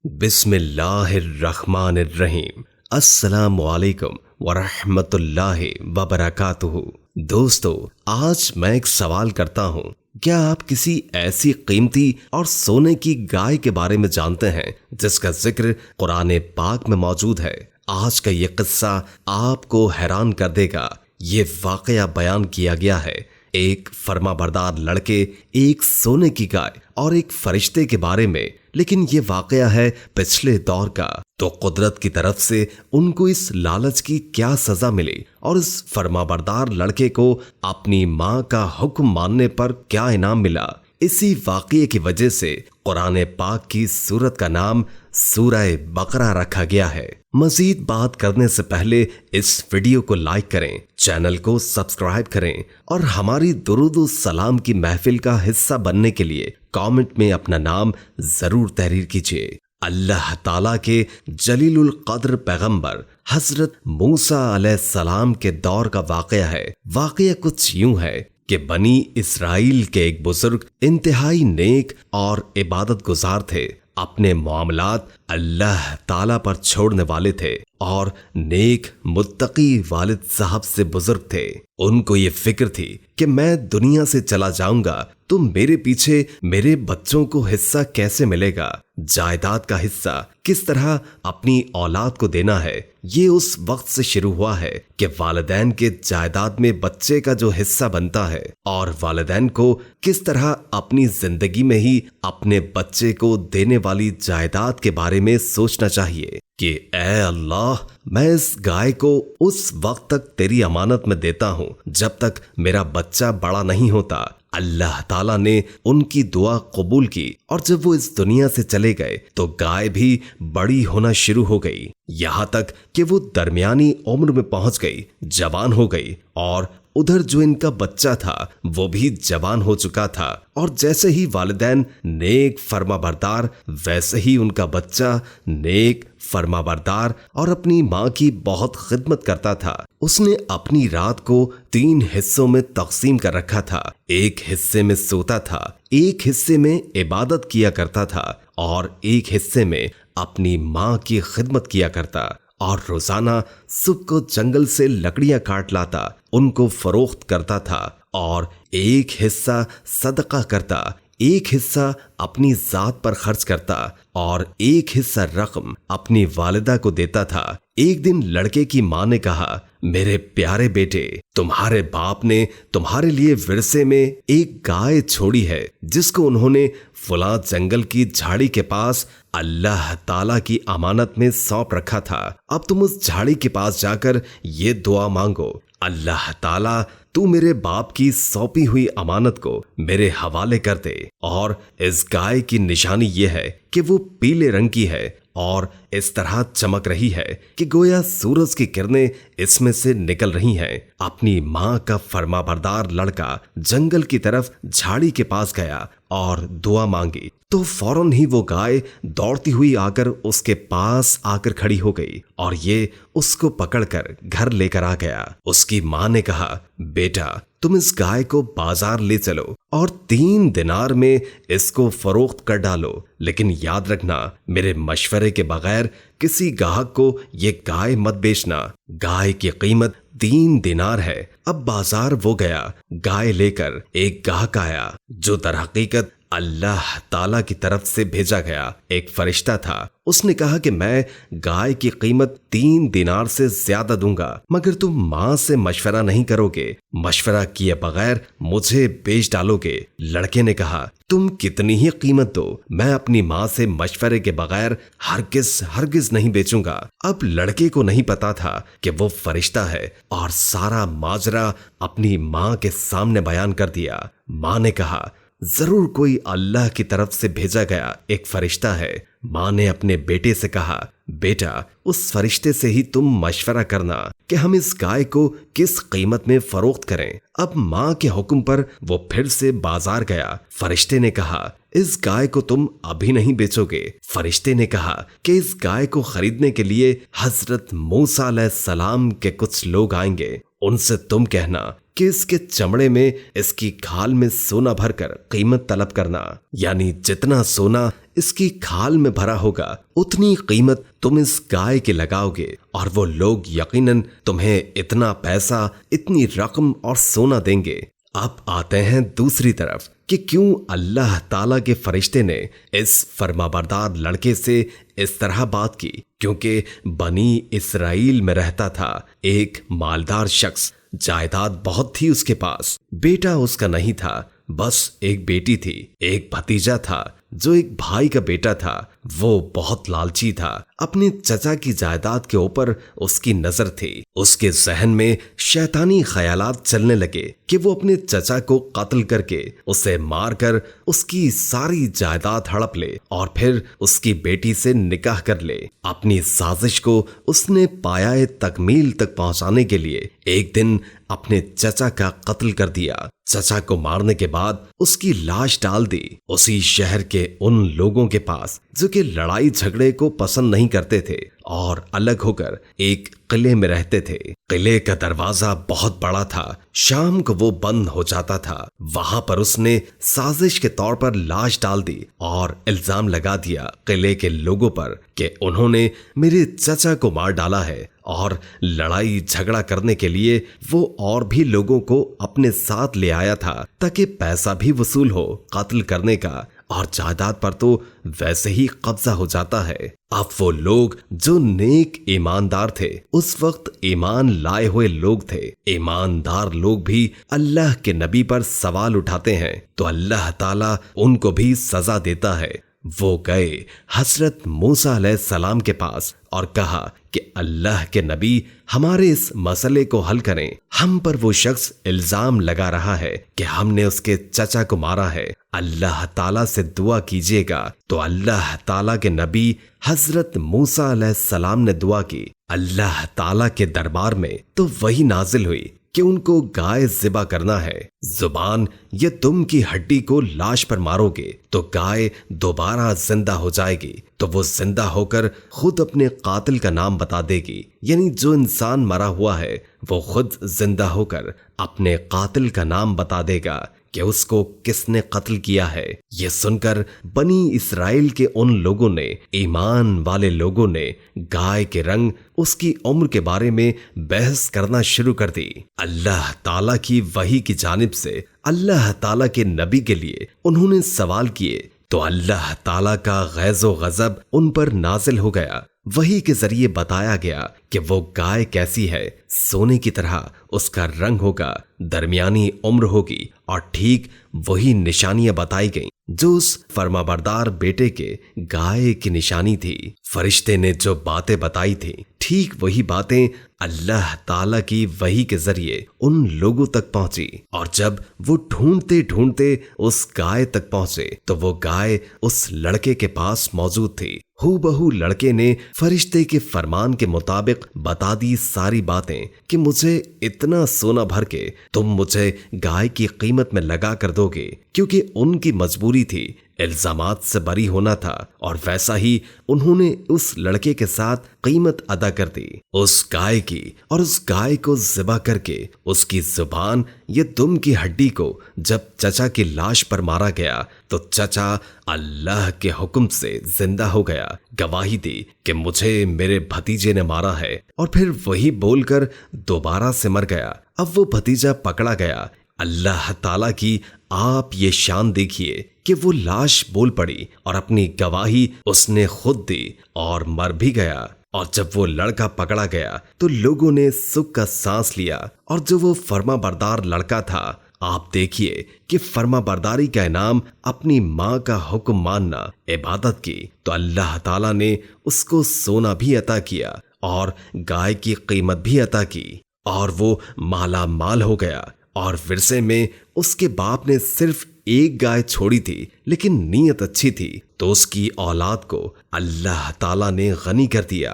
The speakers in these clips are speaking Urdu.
بسم اللہ الرحمن الرحیم۔ السلام علیکم ورحمۃ اللہ وبرکاتہ۔ دوستو، آج میں ایک سوال کرتا ہوں، کیا آپ کسی ایسی قیمتی اور سونے کی گائے کے بارے میں جانتے ہیں جس کا ذکر قرآن پاک میں موجود ہے؟ آج کا یہ قصہ آپ کو حیران کر دے گا۔ یہ واقعہ بیان کیا گیا ہے ایک فرما بردار لڑکے، ایک سونے کی گائے اور ایک فرشتے کے بارے میں، لیکن یہ واقعہ ہے پچھلے دور کا۔ تو قدرت کی طرف سے ان کو اس لالچ کی کیا سزا ملی اور اس فرما بردار لڑکے کو اپنی ماں کا حکم ماننے پر کیا انعام ملا، اسی واقعے کی وجہ سے قرآن پاک کی سورت کا نام سورہ بقرہ رکھا گیا ہے۔ مزید بات کرنے سے پہلے اس ویڈیو کو لائک کریں، چینل کو سبسکرائب کریں اور ہماری درود و سلام کی محفل کا حصہ بننے کے لیے کامنٹ میں اپنا نام ضرور تحریر کیجیے۔ اللہ تعالیٰ کے جلیل القدر پیغمبر حضرت موسیٰ علیہ السلام کے دور کا واقعہ ہے۔ واقعہ کچھ یوں ہے کہ بنی اسرائیل کے ایک بزرگ انتہائی نیک اور عبادت گزار تھے، اپنے معاملات اللہ تعالیٰ پر چھوڑنے والے تھے اور نیک متقی والد صاحب سے بزرگ تھے۔ ان کو یہ فکر تھی کہ میں دنیا سے چلا جاؤں گا تو میرے پیچھے میرے بچوں کو حصہ کیسے ملے گا، جائیداد کا حصہ کس طرح اپنی اولاد کو دینا ہے۔ یہ اس وقت سے شروع ہوا ہے کہ والدین کے جائیداد میں بچے کا جو حصہ بنتا ہے اور والدین کو کس طرح اپنی زندگی میں ہی اپنے بچے کو دینے والی جائیداد کے بارے میں سوچنا چاہیے کہ اے اللہ، میں اس گائے کو اس وقت تک تیری امانت میں دیتا ہوں جب تک میرا بچہ بڑا نہیں ہوتا۔ اللہ تعالیٰ نے ان کی دعا قبول کی اور جب وہ اس دنیا سے چلے گئے تو گائے بھی بڑی ہونا شروع ہو گئی، یہاں تک کہ وہ درمیانی عمر میں پہنچ گئی، جوان ہو گئی، اور ادھر جو ان کا بچہ تھا وہ بھی جوان ہو چکا تھا، اور جیسے ہی والدین نیک فرما بردار ویسے ہی ان کا بچہ نیک فرما بردار اور اپنی ماں کی بہت خدمت کرتا تھا۔ اس نے اپنی رات کو 3 حصوں میں تقسیم کر رکھا تھا۔ ایک حصے میں سوتا تھا، ایک حصے میں عبادت کیا کرتا تھا اور ایک حصے میں اپنی ماں کی خدمت کیا کرتا، اور روزانہ صبح کو جنگل سے لکڑیاں کاٹ لاتا، ان کو فروخت کرتا تھا، اور ایک حصہ صدقہ کرتا، ایک حصہ اپنی ذات پر خرچ کرتا اور ایک حصہ رقم اپنی والدہ کو دیتا تھا۔ ایک دن لڑکے کی ماں نے کہا، میرے پیارے بیٹے، تمہارے باپ نے تمہارے لیے ورثے میں ایک گائے چھوڑی ہے جس کو انہوں نے فلاں جنگل کی جھاڑی کے پاس اللہ تعالیٰ کی امانت میں سونپ رکھا تھا۔ اب تم اس جھاڑی کے پاس جا کر یہ دعا مانگو، اللہ تعالیٰ تو میرے باپ کی سونپی ہوئی امانت کو میرے حوالے کر دے، اور اس گائے کی نشانی یہ ہے کہ وہ پیلے رنگ کی ہے اور اس طرح چمک رہی ہے کہ گویا سورج کی کرنیں اس میں سے نکل رہی ہیں۔ اپنی ماں کا فرما بردار لڑکا جنگل کی طرف جھاڑی کے پاس گیا اور دعا مانگی تو فوراً ہی وہ گائے دوڑتی ہوئی آ کر اس کے پاس آ کر کھڑی ہو گئی اور یہ اس کو پکڑ کر گھر لے کر آ گیا۔ اس کی ماں نے کہا، بیٹا تم اس گائے کو بازار لے چلو اور 3 دینار میں اس کو فروخت کر ڈالو، لیکن یاد رکھنا میرے مشورے کے بغیر کسی گاہک کو یہ گائے مت بیچنا۔ گائے کی قیمت 3 دینار ہے۔ اب بازار وہ گیا، گائے لے کر ایک گاہک آیا جو در حقیقت اللہ تعالیٰ کی طرف سے بھیجا گیا ایک فرشتہ تھا۔ اس نے کہا کہ میں گائے کی قیمت 3 دینار سے زیادہ دوں گا مگر تم ماں سے مشورہ نہیں کرو گے، مشورہ کیے بغیر مجھے بیچ ڈالو گے۔ لڑکے نے کہا، تم کتنی ہی قیمت دو، میں اپنی ماں سے مشورے کے بغیر ہرگز نہیں بیچوں گا۔ اب لڑکے کو نہیں پتا تھا کہ وہ فرشتہ ہے اور سارا ماجرا اپنی ماں کے سامنے بیان کر دیا۔ ماں نے کہا، ضرور کوئی اللہ کی طرف سے بھیجا گیا ایک فرشتہ ہے۔ ماں نے اپنے بیٹے سے کہا، بیٹا اس فرشتے سے ہی تم مشورہ کرنا کہ ہم اس گائے کو کس قیمت میں فروخت کریں۔ اب ماں کے حکم پر وہ پھر سے بازار گیا۔ فرشتے نے کہا، اس گائے کو تم ابھی نہیں بیچو گے۔ فرشتے نے کہا کہ اس گائے کو خریدنے کے لیے حضرت موسیٰ علیہ السلام کے کچھ لوگ آئیں گے، ان سے تم کہنا کہ اس کے چمڑے میں اس کی کھال میں سونا بھر کر قیمت طلب کرنا، یعنی جتنا سونا اس کی کھال میں بھرا ہوگا اتنی قیمت تم اس گائے کے لگاؤ گے، اور وہ لوگ یقیناً تمہیں اتنا پیسہ، اتنی رقم اور سونا دیں گے۔ اب آتے ہیں دوسری طرف کہ کیوں اللہ تعالیٰ کے فرشتے نے اس فرمانبردار لڑکے سے اس طرح بات کی؟ کیونکہ بنی اسرائیل میں رہتا تھا ایک مالدار شخص، جائیداد بہت تھی اس کے پاس، بیٹا اس کا نہیں تھا، بس ایک بیٹی تھی، ایک بھتیجا تھا جو ایک بھائی کا بیٹا تھا۔ وہ بہت لالچی تھا، اپنے چچا کی جائیداد کے اوپر اس کی نظر تھی۔ اس کے ذہن میں شیطانی خیالات چلنے لگے کہ وہ اپنے چچا کو قتل کر کے، اسے مار کر اس کی ساری جائیداد ہڑپ لے اور پھر اس کی بیٹی سے نکاح کر لے۔ اپنی سازش کو اس نے پایہ تکمیل تک پہنچانے کے لیے ایک دن اپنے چچا کا قتل کر دیا۔ چچا کو مارنے کے بعد اس کی لاش ڈال دی اسی شہر کے ان لوگوں کے پاس جو کہ لڑائی جھگڑے کو پسند نہیں کرتے تھے اور الگ ہو کر ایک قلعے میں رہتے تھے۔ قلعے کا دروازہ بہت بڑا تھا، شام کو وہ بند ہو جاتا تھا۔ وہاں پر اس نے سازش کے طور پر لاش ڈال دی اور الزام لگا دیا قلعے کے لوگوں پر کہ انہوں نے میرے چچا کو مار ڈالا ہے، اور لڑائی جھگڑا کرنے کے لیے وہ اور بھی لوگوں کو اپنے ساتھ لے آیا تھا تاکہ پیسہ بھی وصول ہو قتل کرنے کا، اور جائیداد پر تو ویسے ہی قبضہ ہو جاتا ہے۔ اب وہ لوگ جو نیک ایماندار تھے، اس وقت ایمان لائے ہوئے لوگ تھے، ایماندار لوگ بھی اللہ کے نبی پر سوال اٹھاتے ہیں تو اللہ تعالیٰ ان کو بھی سزا دیتا ہے۔ وہ گئے حضرت موسیٰ علیہ السلام کے پاس اور کہا کہ اللہ کے نبی ہمارے اس مسئلے کو حل کریں، ہم پر وہ شخص الزام لگا رہا ہے کہ ہم نے اس کے چچا کو مارا ہے، اللہ تعالیٰ سے دعا کیجیے گا۔ تو اللہ تعالیٰ کے نبی حضرت موسیٰ علیہ السلام نے دعا کی۔ اللہ تعالیٰ کے دربار میں تو وہی نازل ہوئی کہ ان کو گائے ذبح کرنا ہے۔ زبان یا دم کی ہڈی کو لاش پر مارو گے تو گائے دوبارہ زندہ ہو جائے گی، تو وہ زندہ ہو کر خود اپنے قاتل کا نام بتا دے گی، یعنی جو انسان مرا ہوا ہے وہ خود زندہ ہو کر اپنے قاتل کا نام بتا دے گا کہ اس کو کس نے قتل کیا ہے۔ یہ سن کر بنی اسرائیل کے ان لوگوں نے، ایمان والے لوگوں نے، گائے کے رنگ، اس کی عمر کے بارے میں بحث کرنا شروع کر دی۔ اللہ تعالیٰ کی وحی کی جانب سے اللہ تعالیٰ کے نبی کے لیے انہوں نے سوال کیے تو اللہ تعالیٰ کا غیظ و غضب ان پر نازل ہو گیا۔ وحی کے ذریعے بتایا گیا کہ وہ گائے کیسی ہے، سونے کی طرح اس کا رنگ ہوگا، درمیانی عمر ہوگی، اور ٹھیک وہی نشانیاں بتائی گئیں جو اس فرمانبردار بیٹے کے گائے کی نشانی تھی۔ فرشتے نے جو باتیں بتائی تھی، ٹھیک وہی باتیں اللہ تعالیٰ کی وحی کے ذریعے ان لوگوں تک پہنچی، اور جب وہ ڈھونڈتے ڈھونڈتے اس گائے تک پہنچے تو وہ گائے اس لڑکے کے پاس موجود تھی۔ ہو بہو لڑکے نے فرشتے کے فرمان کے مطابق بتا دی ساری باتیں کہ مجھے اتنا سونا بھر کے تم مجھے گائے کی قیمت میں لگا کر دو گے، کیونکہ ان کی مجبوری تھی، الزامات سے بری ہونا تھا، اور ویسا ہی انہوں نے اس لڑکے کے ساتھ قیمت ادا کر دی اس گائے کی، اور اس گائے کو ذبح کر کے اس کی زبان یا دم کی ہڈی کو جب چچا کی لاش پر مارا گیا تو چچا اللہ کے حکم سے زندہ ہو گیا، گواہی دی کہ مجھے میرے بھتیجے نے مارا ہے، اور پھر وہی بول کر دوبارہ سے مر گیا۔ اب وہ بھتیجا پکڑا گیا۔ اللہ تعالیٰ کی آپ یہ شان دیکھیے کہ وہ لاش بول پڑی اور اپنی گواہی اس نے خود دی اور مر بھی گیا۔ اور جب وہ لڑکا پکڑا گیا تو لوگوں نے سکھ کا سانس لیا، اور جو وہ فرما بردار لڑکا تھا، آپ دیکھیے کہ فرما برداری کا انعام اپنی ماں کا حکم ماننا، عبادت کی، تو اللہ تعالیٰ نے اس کو سونا بھی عطا کیا اور گائے کی قیمت بھی عطا کی، اور وہ مالا مال ہو گیا۔ اور ورثے میں اس کے باپ نے صرف ایک گائے چھوڑی تھی، لیکن نیت اچھی تھی تو اس کی اولاد کو اللہ تعالیٰ نے غنی کر دیا،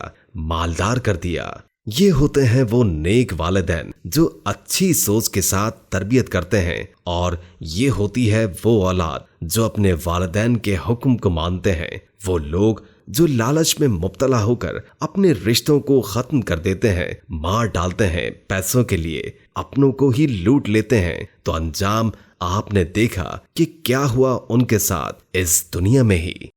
مالدار کر دیا۔ یہ ہوتے ہیں وہ نیک والدین جو اچھی سوچ کے ساتھ تربیت کرتے ہیں، اور یہ ہوتی ہے وہ اولاد جو اپنے والدین کے حکم کو مانتے ہیں۔ وہ لوگ جو لالچ میں مبتلا ہو کر اپنے رشتوں کو ختم کر دیتے ہیں، مار ڈالتے ہیں پیسوں کے لیے، اپنوں کو ہی لوٹ لیتے ہیں، تو انجام آپ نے دیکھا کہ کیا ہوا ان کے ساتھ اس دنیا میں ہی۔